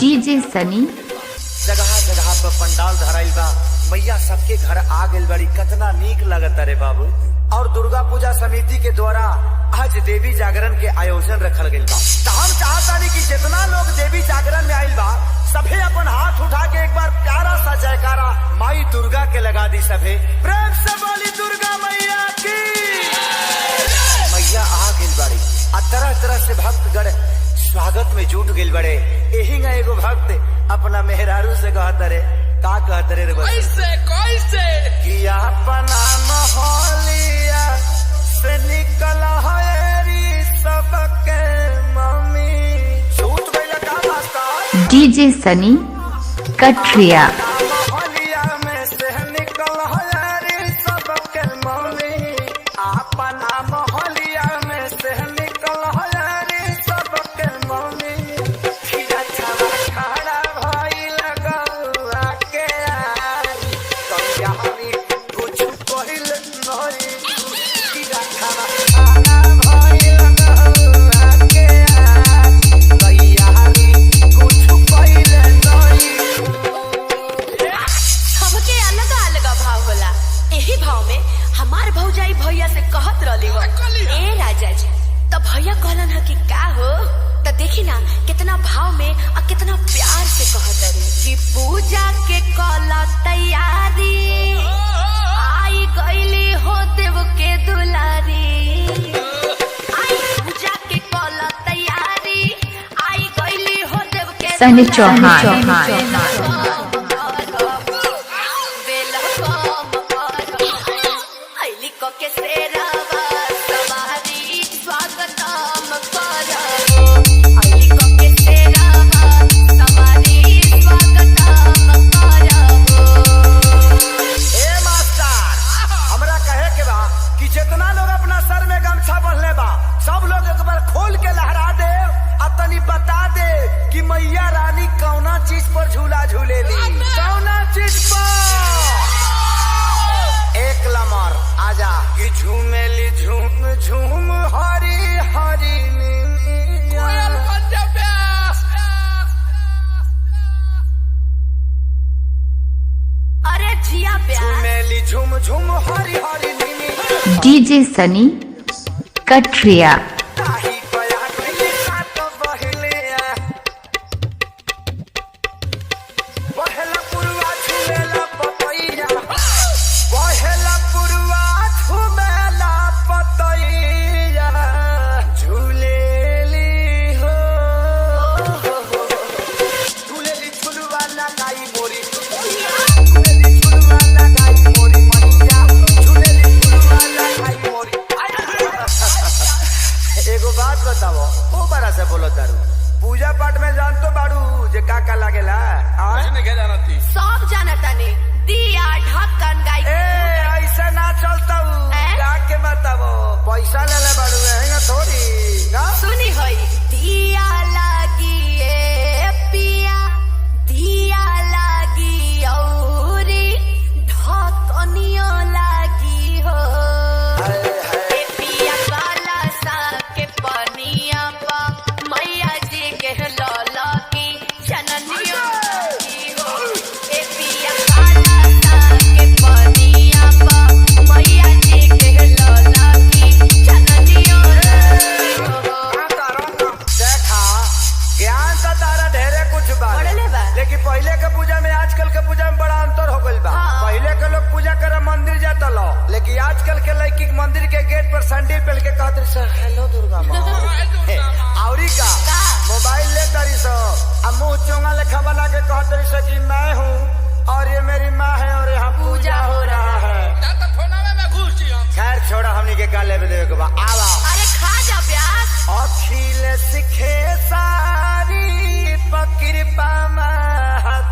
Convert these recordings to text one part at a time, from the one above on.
DJ सनी। जगह जगह पर पंडाल धराइल बा, मैया सबके घर आ गइल बड़ी, कितना नीक लगता रे बाबू। और दुर्गा पूजा समिति के द्वारा आज देवी जागरण के आयोजन रखल गइल बा। तो हम चाहतानी कि जितना लोग देवी जागरण में आइल बा सभे अपन हाथ उठा के एक बार प्यारा सा जयकारा माई दुर्गा के लगा दी। सभे प्रेम से बोली दुर्गा मैया की। मैया आ गइल बड़ी आ तरह तरह से भक्तगण स्वागत में जुट गइल बड़े। यही ना एगो भक्त अपना मेहरारू से कहत रे, का कहत रे कैसे कि अपना मोहलिया से निकल हरी सबके मम्मी झूठ गइल का मास्टर। डीजे सनी कटरिया। मोहलिया में से निकल हरी सबके मम्मी, अपना मोहलिया में से निकल हरी सबके मम्मी। खीरा छावा खड़ा भइल गौआ के आई, कहिया हमी कुछ कहिल नहीं। खीरा छावा खड़ा भइल गौआ के आई, कहिया हमी कुछ कहिल नहीं। सबके अलग अलग भाव होला। यही भाव में हमार भौजाई भैया से कहत रहली हो, ए राजा जी, तो भैया कहलन है कि का हो। तो देखी ना कितना भाव में और कितना प्यार से कहत रही कि पूजा के कला तैयारी, आई गईली हो देव के दुलारी। आई पूजा के कला तैयारी, आई गईली हो देव के सनी चौहान। जितना लोग अपना सर में गमछा बंधले बा सब लोग एक बार खोल के लहरा दे और तनी बता दे कि मैया रानी कौना चीज पर झूला झूलेली, कौना चीज पर। एक लमर आजा कि झूमेली झूम झूम हरी हरी अरे जिया झूमेली झूम झूम हरी हरी। डीजे सनी कटरिया। एगो बात बताओ, ओ बड़ा से बोलो तारू, पूजा पाठ में जान तो बाड़ू जे का का लागेला? सब जानता ने दिया ढक्कन गाय। ऐसा ना चलता हूँ, जाके बताओ पैसा ले ले बाड़ू है थोड़ी ना? सुनी होई दिया लागी ए पिया, दिया लागी औरी ढक्कनियो लागी हो। ए पिया काला सा के पनिया पा मैया जी के लौला की जननियो लागी हो। ए पिया काला सा के पनिया पा मैया जी के लौला की जननियो लागी हो। देखा ज्ञान तो तारा ढेरे कुछ बा, लेकिन पहले के पूजा में आजकल के पूजा में बड़ा अंतर हो गइल बा। पहले के लोग पूजा करे मंदिर जाता लो, लेकिन आजकल के लड़की मंदिर के गेट पर सैंडल पहन के कहते सर हेलो दुर्गा माँ। औरी का मोबाइल ले तरी सो अब मुंह चोंगा लेखा बना के कहते सो कि मैं हूँ और ये मेरी माँ है और यहाँ पूजा हो रहा है। खैर छोड़ा, हमनी के का लेवे देवे के बा। आवा अरे खा जा प्याज। अखिल सिखे सारी पकृपा महतारी,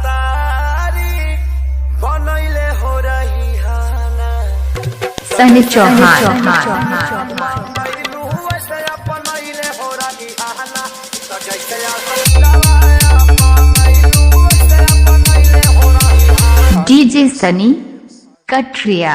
बनैले हो रही हाना। सनी चौहान। वैसे अपनैले हो रही हाना, तो जैसे डीजे सनी कटरिया।